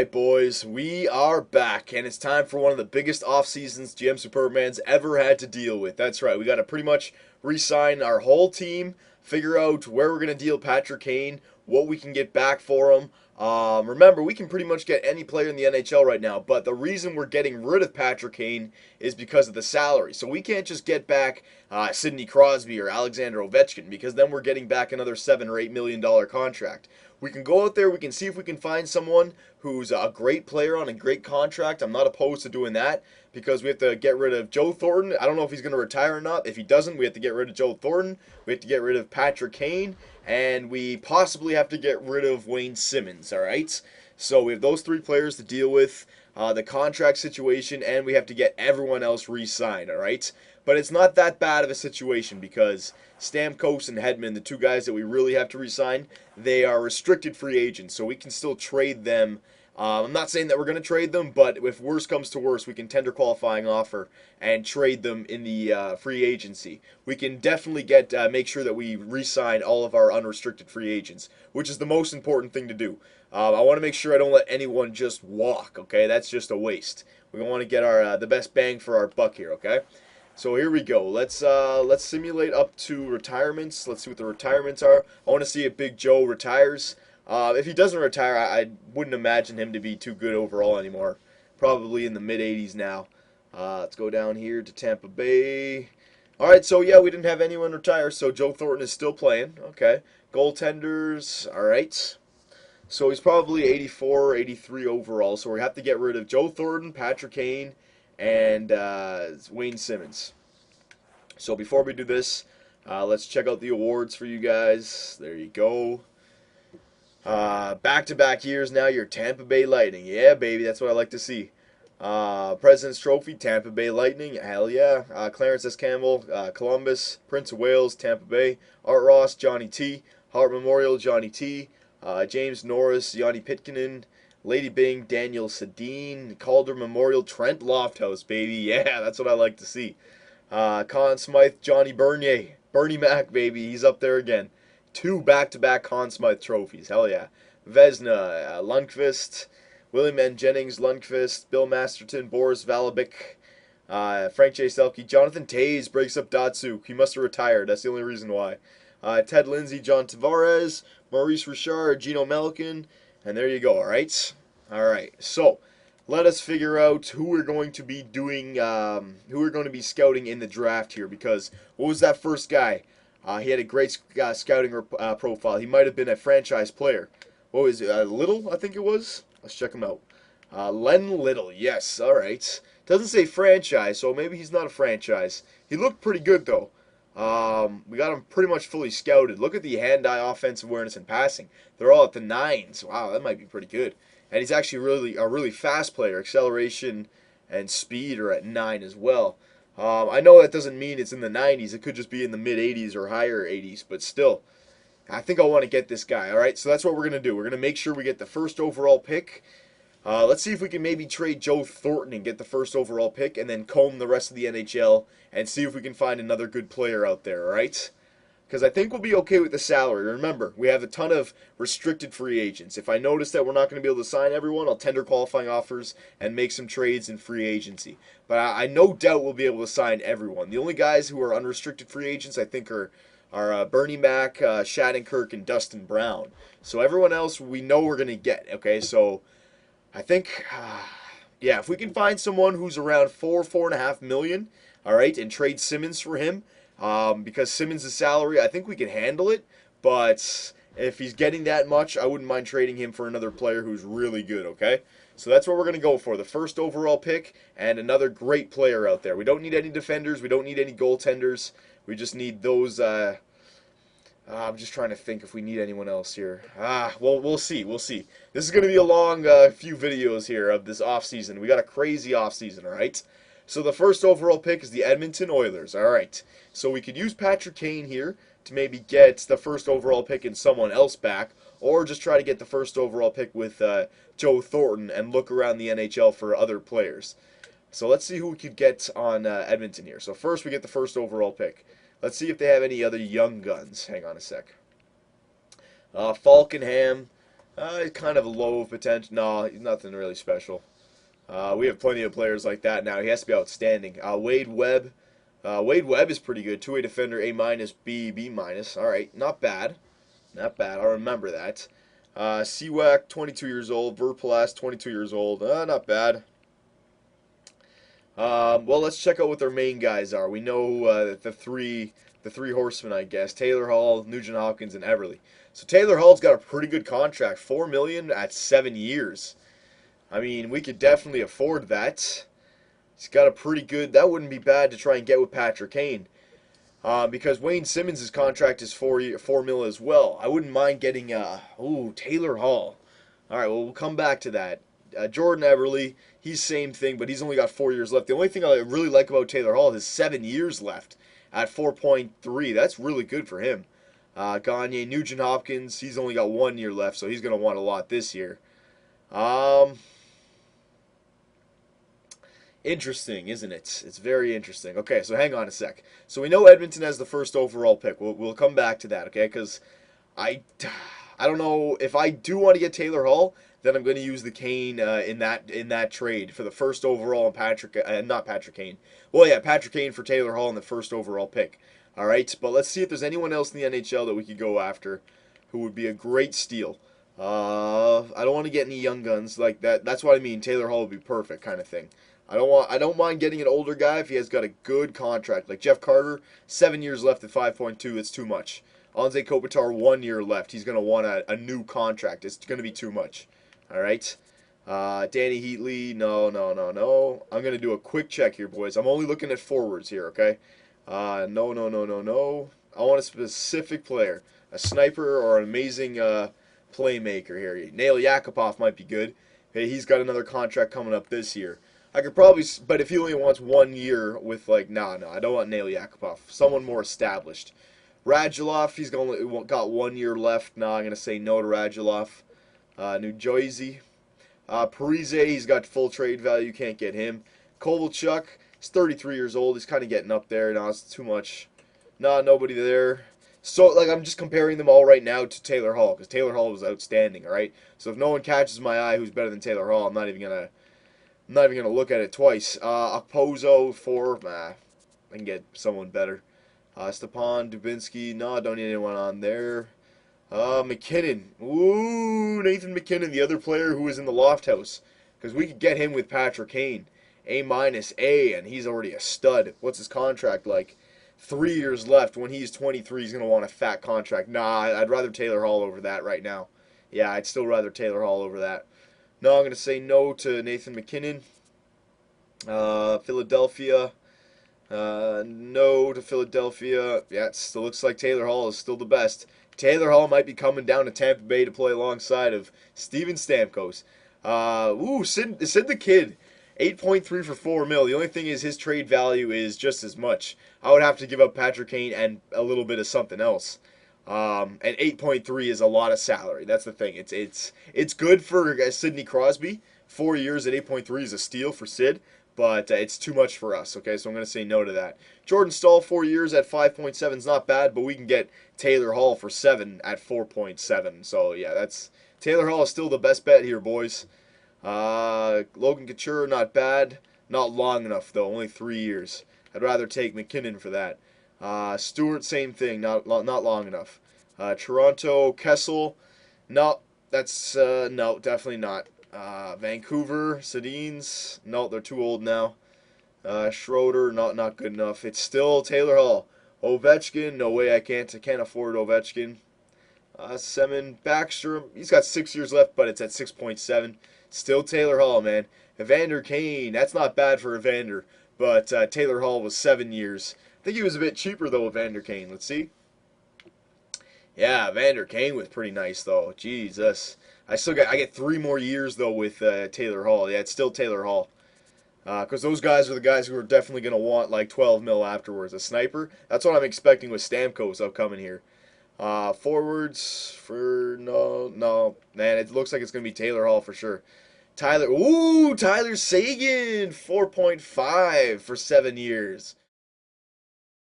right, boys, we are back, and it's time for one of the biggest off seasons GM Superman's ever had to deal with. That's right, we got to pretty much re-sign our whole team, figure out where we're going to deal Patrick Kane, what we can get back for him. Remember, we can pretty much get any player in the NHL right now, but the reason we're getting rid of Patrick Kane is because of the salary. So we can't just get back Sidney Crosby or Alexander Ovechkin, because then we're getting back another $7 or $8 million contract. We can go out there, we can see if we can find someone who's a great player on a great contract. I'm not opposed to doing that because we have to get rid of Joe Thornton. I don't know if he's going to retire or not. If he doesn't, we have to get rid of Joe Thornton. We have to get rid of Patrick Kane. And we possibly have to get rid of Wayne Simmons, all right? So we have those three players to deal with, the contract situation, and we have to get everyone else re-signed, all right? But it's not that bad of a situation because Stamkos and Hedman, the two guys that we really have to re-sign, they are restricted free agents, so we can still trade them. I'm not saying that we're going to trade them, but if worse comes to worse, we can tender qualifying offer and trade them in the free agency. We can definitely make sure that we re-sign all of our unrestricted free agents, which is the most important thing to do. I want to make sure I don't let anyone just walk. Okay, that's just a waste. We want to get our the best bang for our buck here. Okay. So here we go. Let's simulate up to retirements. Let's see what the retirements are. I want to see if Big Joe retires. If he doesn't retire, I wouldn't imagine him to be too good overall anymore. Probably in the mid 80s now. Let's go down here to Tampa Bay. All right, so yeah, we didn't have anyone retire, so Joe Thornton is still playing. Okay. Goaltenders, all right. So he's probably 84 or 83 overall, so we have to get rid of Joe Thornton, Patrick Kane, and Wayne Simmons. So before we do this, let's check out the awards for you guys. There you go. Back-to-back years now, your Tampa Bay Lightning. Yeah, baby, that's what I like to see. President's Trophy, Tampa Bay Lightning. Hell yeah. Clarence S. Campbell, Columbus. Prince of Wales, Tampa Bay. Art Ross, Johnny T. Hart Memorial, Johnny T. James Norris, Yanni Pitkinen. Lady Bing, Daniel Sedin. Calder Memorial, Trent Lofthouse, baby. Yeah, that's what I like to see. Conn Smythe, Johnny Bernier. Bernie Mac, baby. He's up there again. 2 back-to-back Conn Smythe trophies. Hell yeah. Vesna, Lundqvist, William N. Jennings, Lundqvist, Bill Masterton, Boris Valabic, Frank J. Selke. Jonathan Toews breaks up Datsuk. He must have retired. That's the only reason why. Ted Lindsay, John Tavares, Maurice Richard, Gino Melkin. And there you go, all right? All right, so let us figure out who we're going to be doing, who we're going to be scouting in the draft here, because what was that first guy? He had a great scouting profile. He might have been a franchise player. What was it? Little, I think it was? Let's check him out. Len Little, yes, all right. Doesn't say franchise, so maybe he's not a franchise. He looked pretty good, though. We got him pretty much fully scouted. Look at the hand-eye offensive awareness and passing. They're all at the 9s. Wow, that might be pretty good. And he's actually really a really fast player. Acceleration and speed are at 9 as well. I know that doesn't mean it's in the 90s. It could just be in the mid-80s or higher 80s, but still, I think I want to get this guy. All right, so that's what we're going to do. We're going to make sure we get the first overall pick. Let's see if we can maybe trade Joe Thornton and get the first overall pick and then comb the rest of the NHL and see if we can find another good player out there, all right? Because I think we'll be okay with the salary. Remember, we have a ton of restricted free agents. If I notice that we're not going to be able to sign everyone, I'll tender qualifying offers and make some trades in free agency. But I no doubt we'll be able to sign everyone. The only guys who are unrestricted free agents, I think, are Bernie Mac, Shattenkirk, and Dustin Brown. So everyone else we know we're going to get, okay? So I think, yeah, if we can find someone who's around 4.5 million, all right, and trade Simmons for him, because Simmons' salary, I think we can handle it, but if he's getting that much, I wouldn't mind trading him for another player who's really good, okay? So that's what we're going to go for, the first overall pick and another great player out there. We don't need any defenders. We don't need any goaltenders. We just need those. I'm just trying to think if we need anyone else here. Well, we'll see. We'll see. This is going to be a long few videos here of this offseason. We got a crazy offseason, all right? So the first overall pick is the Edmonton Oilers, all right? So we could use Patrick Kane here to maybe get the first overall pick and someone else back, or just try to get the first overall pick with Joe Thornton and look around the NHL for other players. So let's see who we could get on Edmonton here. So first we get the first overall pick. Let's see if they have any other young guns. Hang on a sec. Falkenham. Kind of low potential. No, he's nothing really special. We have plenty of players like that now. He has to be outstanding. Wade Webb. Wade Webb is pretty good. Two-way defender, A minus, B, B minus. All right, not bad. Not bad. I'll remember that. Seawack, 22 years old. Verplas, 22 years old. Not bad. Well, let's check out what their main guys are. We know the three horsemen, I guess: Taylor Hall, Nugent Hopkins, and Everly. So Taylor Hall's got a pretty good contract, $4 million at 7 years. I mean, we could definitely afford that. He's got a pretty good. That wouldn't be bad to try and get with Patrick Kane, because Wayne Simmons' contract is 4 mil as well. I wouldn't mind getting Taylor Hall. All right, well, we'll come back to that. Jordan Everly, he's same thing, but he's only got 4 years left. The only thing I really like about Taylor Hall is 7 years left at 4.3. That's really good for him. Gagne, Nugent Hopkins, he's only got 1 year left, so he's going to want a lot this year. Um, Interesting, isn't it? It's very interesting. Okay, so hang on a sec. So we know Edmonton has the first overall pick. We'll come back to that, okay? Because I, I don't know if I do want to get Taylor Hall, then I'm going to use the Kane in that trade for the first overall and not Patrick Kane. Well, yeah, Patrick Kane for Taylor Hall in the first overall pick. All right, but let's see if there's anyone else in the NHL that we could go after who would be a great steal. I don't want to get any young guns like that. That's what I mean. Taylor Hall would be perfect, kind of thing. I don't mind getting an older guy if he has got a good contract. Like Jeff Carter, 7 years left at 5.2. It's too much. Anze Kopitar, 1 year left. He's going to want a new contract. It's going to be too much. All right. Danny Heatley, no, no, no, no. I'm going to do a quick check here, boys. I'm only looking at forwards here, okay? No, no, no, no, no. I want a specific player, a sniper or an amazing playmaker here. Nail Yakupov might be good. Hey, he's got another contract coming up this year. I could probably, but if he only wants 1 year with no, I don't want Nail Yakupov. Someone more established. Radulov, got 1 year left. No, I'm gonna say no to Radulov. New Jersey. Parise, he's got full trade value. Can't get him. Kovalchuk, he's 33 years old. He's kind of getting up there. No, it's too much. No, nobody there. So, I'm just comparing them all right now to Taylor Hall, because Taylor Hall was outstanding, all right? So if no one catches my eye who's better than Taylor Hall, I'm not even gonna look at it twice. Okposo, 4. I can get someone better. Stepan Dubinsky. No, don't need anyone on there. McKinnon. Ooh, Nathan McKinnon, the other player who was in the Loft House. Because we could get him with Patrick Kane. A minus A, and he's already a stud. What's his contract like? 3 years left. When he's 23, he's going to want a fat contract. Nah, I'd rather Taylor Hall over that right now. Yeah, I'd still rather Taylor Hall over that. No, I'm going to say no to Nathan McKinnon. Philadelphia. No to Philadelphia. Yeah, it still looks like Taylor Hall is still the best. Taylor Hall might be coming down to Tampa Bay to play alongside of Steven Stamkos. Sid the Kid. 8.3 for 4 mil. The only thing is his trade value is just as much. I would have to give up Patrick Kane and a little bit of something else. And 8.3 is a lot of salary. That's the thing. It's good for Sidney Crosby. 4 years at 8.3 is a steal for Sid, but it's too much for us. Okay, so I'm going to say no to that. Jordan Staal, 4 years at 5.7 is not bad, but we can get Taylor Hall for 7 at 4.7. So yeah, that's Taylor Hall is still the best bet here, boys. Logan Couture, not bad. Not long enough, though. Only 3 years. I'd rather take McKinnon for that. Stewart, same thing. Not long enough. Toronto, Kessel. No, that's no, definitely not. Vancouver, Sedins. No, they're too old now. Schroeder, not good enough. It's still Taylor Hall. Ovechkin, no way. I can't afford Ovechkin. Semin, Backstrom, he's got 6 years left, but it's at 6.7. Still Taylor Hall, man. Evander Kane, that's not bad for Evander, but Taylor Hall was 7 years. I think he was a bit cheaper, though, Evander Kane. Let's see. Yeah, Evander Kane was pretty nice, though. Jesus. I get 3 more years, though, with Taylor Hall. Yeah, it's still Taylor Hall. Because those guys are the guys who are definitely going to want like 12 mil afterwards. A sniper. That's what I'm expecting with Stamkos upcoming here. Forwards for no, man. It looks like it's going to be Taylor Hall for sure. Tyler Sagan, 4.5 for 7 years.